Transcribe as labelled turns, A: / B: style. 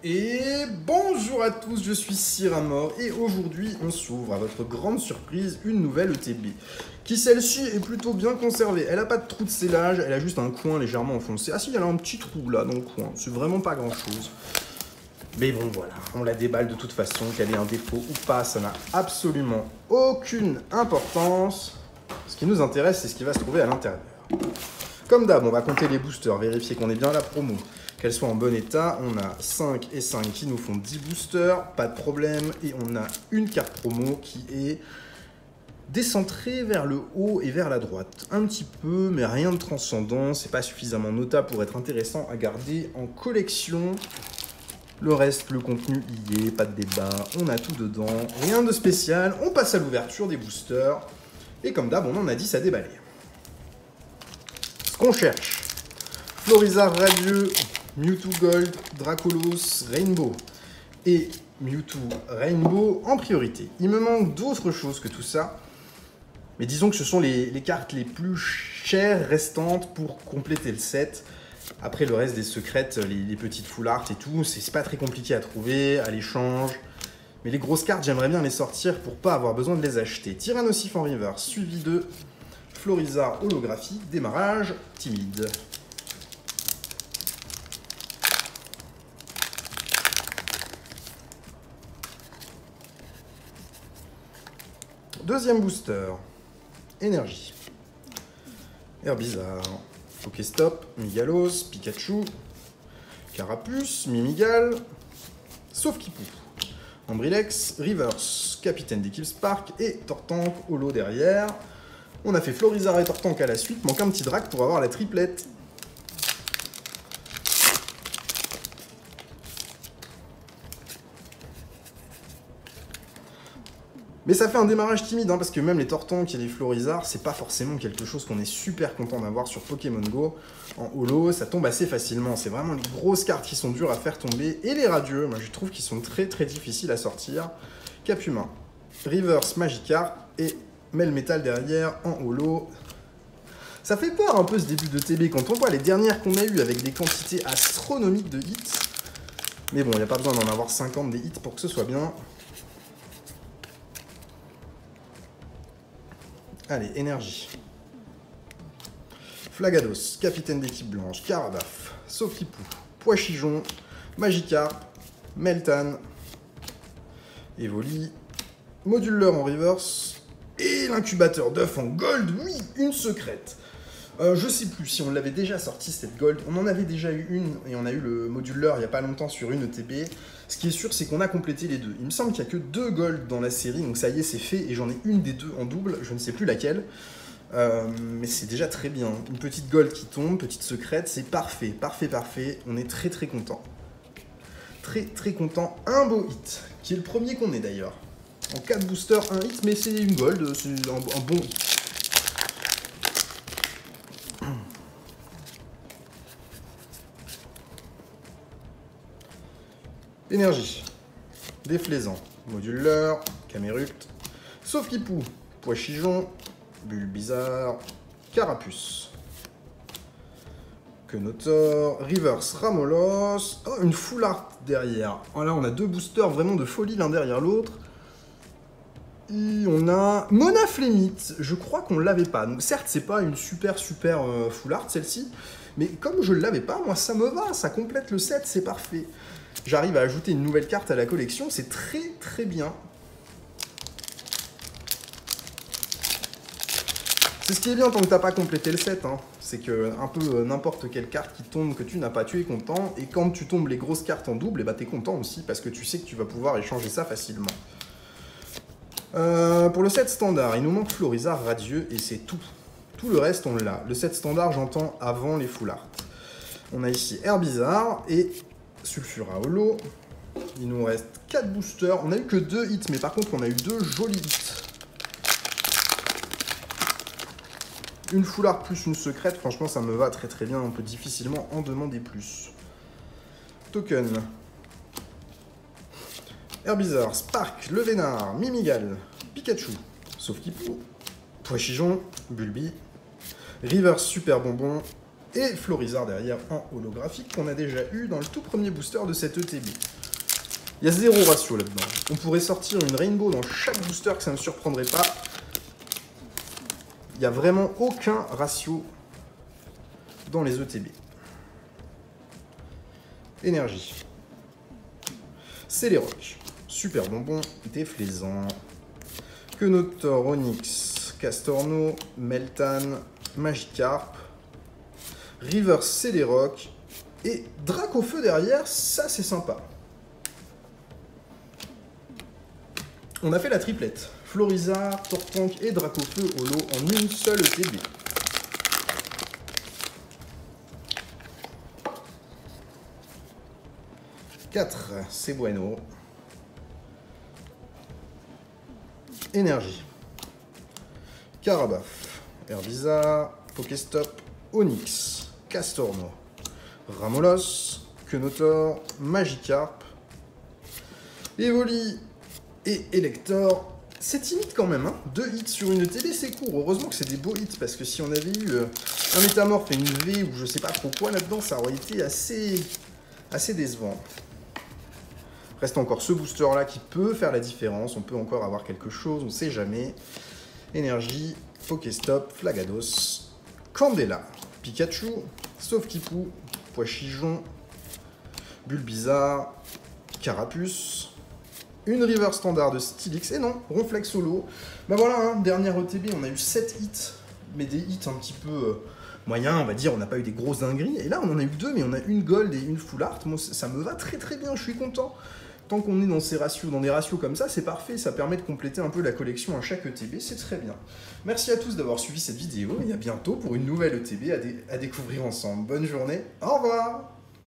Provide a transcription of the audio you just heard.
A: Et bonjour à tous, je suis Cyramor et aujourd'hui on s'ouvre à votre grande surprise une nouvelle ETB qui celle-ci est plutôt bien conservée. Elle a pas de trou de scellage, elle a juste un coin légèrement enfoncé. Ah si, elle a un petit trou là dans le coin, c'est vraiment pas grand chose. Mais bon voilà, on la déballe de toute façon, qu'elle ait un défaut ou pas, ça n'a absolument aucune importance. Ce qui nous intéresse, c'est ce qui va se trouver à l'intérieur. Comme d'hab, on va compter les boosters, vérifier qu'on est bien à la promo, qu'elle soit en bon état. On a 5 et 5 qui nous font 10 boosters, pas de problème. Et on a une carte promo qui est décentrée vers le haut et vers la droite. Un petit peu, mais rien de transcendant. C'est pas suffisamment notable pour être intéressant à garder en collection. Le reste, le contenu y est, pas de débat. On a tout dedans, rien de spécial. On passe à l'ouverture des boosters. Et comme d'hab, on en a 10 à déballer. Ce qu'on cherche: Florizard Radieux, Mewtwo Gold, Dracolos, Rainbow et Mewtwo Rainbow en priorité. Il me manque d'autres choses que tout ça, mais disons que ce sont les cartes les plus chères restantes pour compléter le set. Après le reste des secrètes, les petites full art et tout, c'est pas très compliqué à trouver, à l'échange. Mais les grosses cartes, j'aimerais bien les sortir pour pas avoir besoin de les acheter. Tyrannosif en reverse, suivi de Florizard holographique, démarrage timide. Deuxième booster, énergie. Herbizarre, Pokéstop, Migalos, Pikachu, Carapuce, Mimigal, Sauf-Kipou, Ambrilex, Reverse, Capitaine d'équipe Spark et Tortank holo derrière. On a fait Florizard et Tortank à la suite, manque un petit drac pour avoir la triplette. Mais ça fait un démarrage timide, parce que même les Tortank et les Florizard, c'est pas forcément quelque chose qu'on est super content d'avoir sur Pokémon Go. En holo, ça tombe assez facilement. C'est vraiment les grosses cartes qui sont dures à faire tomber. Et les radieux, moi je trouve qu'ils sont très très difficiles à sortir. Capumain, Reverse Magikarp et Melmetal derrière en holo. Ça fait peur un peu ce début de TB quand on voit les dernières qu'on a eues avec des quantités astronomiques de hits. Mais bon, il n'y a pas besoin d'en avoir 50 des hits pour que ce soit bien. Allez, énergie. Flagados, Capitaine d'équipe blanche, Caradoff, Sauf-Kipou, Poichijon, Magikarp, Meltan, Evoli, Moduleur en reverse et l'incubateur d'œuf en gold. Oui, une secrète. Je sais plus si on l'avait déjà sorti cette gold. On en avait déjà eu une et on a eu le moduleur il n'y a pas longtemps sur une ETB. Ce qui est sûr, c'est qu'on a complété les deux. Il me semble qu'il n'y a que 2 gold dans la série, donc ça y est, c'est fait. Et j'en ai une des deux en double, je ne sais plus laquelle. Mais c'est déjà très bien. Une petite gold qui tombe, petite secrète, c'est parfait, parfait, parfait. On est très très content. Très très content. Un beau hit, qui est le premier qu'on ait d'ailleurs. En 4 boosters, un hit, mais c'est une gold, c'est un bon hit. Énergie, Déflaisant, Moduleur, Camérupt, Sauf-Kipou, Poichijon, Bulbizarre, Carapuce, Quenotor, Reverse, Ramolos, oh, une full art derrière. Oh, là, on a 2 boosters vraiment de folie l'un derrière l'autre. Et on a Monaflémite, je crois qu'on l'avait pas. Donc certes, c'est pas une super full art celle-ci, mais comme je l'avais pas, moi ça me va, ça complète le set, c'est parfait. J'arrive à ajouter une nouvelle carte à la collection, c'est très très bien. C'est ce qui est bien tant que t'as pas complété le set, c'est que un peu n'importe quelle carte qui tombe que tu n'as pas, tu es content. Et quand tu tombes les grosses cartes en double, et bah t'es content aussi, parce que tu sais que tu vas pouvoir échanger ça facilement. Pour le set standard, il nous manque Florizard Radieux et c'est tout. Tout le reste, on l'a. Le set standard, j'entends avant les full art. On a ici Herbizarre et Sulfura Holo. Il nous reste 4 boosters. On a eu que 2 hits, mais par contre, on a eu 2 jolis hits. Une full art plus une secrète, franchement, ça me va très très bien. On peut difficilement en demander plus. Token. Herbizarre, Spark, Levénard, Mimigal, Pikachu, Sauf-Kipou, Poichijon, Bulbi, Reverse Super Bonbon, Et Florizard derrière en holographique qu'on a déjà eu dans le tout premier booster de cette ETB. Il y a 0 ratio là-dedans. On pourrait sortir une Rainbow dans chaque booster que ça ne me surprendrait pas. Il n'y a vraiment aucun ratio dans les ETB. Énergie. Celerock. Super bonbon. Déflaisant. Quenotor, Onyx, Castorno, Meltan, Magikarp, River Celerock et Dracofeu derrière, ça c'est sympa. On a fait la triplette. Florizard, Tortank et Dracofeu holo en une seule ETB. « 4, c'est bueno. Énergie. Carabaf, Herbizarre, Pokéstop, Onyx, Castorno, Ramolos, Quenotor, Magikarp, Evoli et Elector. C'est timide quand même, hein. 2 hits sur une ETB, c'est court. Heureusement que c'est des beaux hits, parce que si on avait eu un Métamorphe et une V ou je sais pas trop quoi là-dedans, ça aurait été assez décevant. Reste encore ce booster là qui peut faire la différence, on peut encore avoir quelque chose, on sait jamais. Énergie, Pokéstop, Flagados, Candela, Pikachu, Sauf-Kipu, Poichijon, Bulbizarre, Carapuce, une River Standard de Stylix, et non, Ronflex Solo. Bah voilà, hein, dernière ETB, on a eu 7 hits, mais des hits un petit peu moyens, on va dire, on n'a pas eu des grosses dingueries. Et là, on en a eu 2, mais on a une Gold et une Full Art. Moi, ça me va très très bien, je suis content. Tant qu'on est dans ces ratios, dans des ratios comme ça, c'est parfait, ça permet de compléter un peu la collection à chaque ETB, c'est très bien. Merci à tous d'avoir suivi cette vidéo, et à bientôt pour une nouvelle ETB à découvrir ensemble. Bonne journée, au revoir!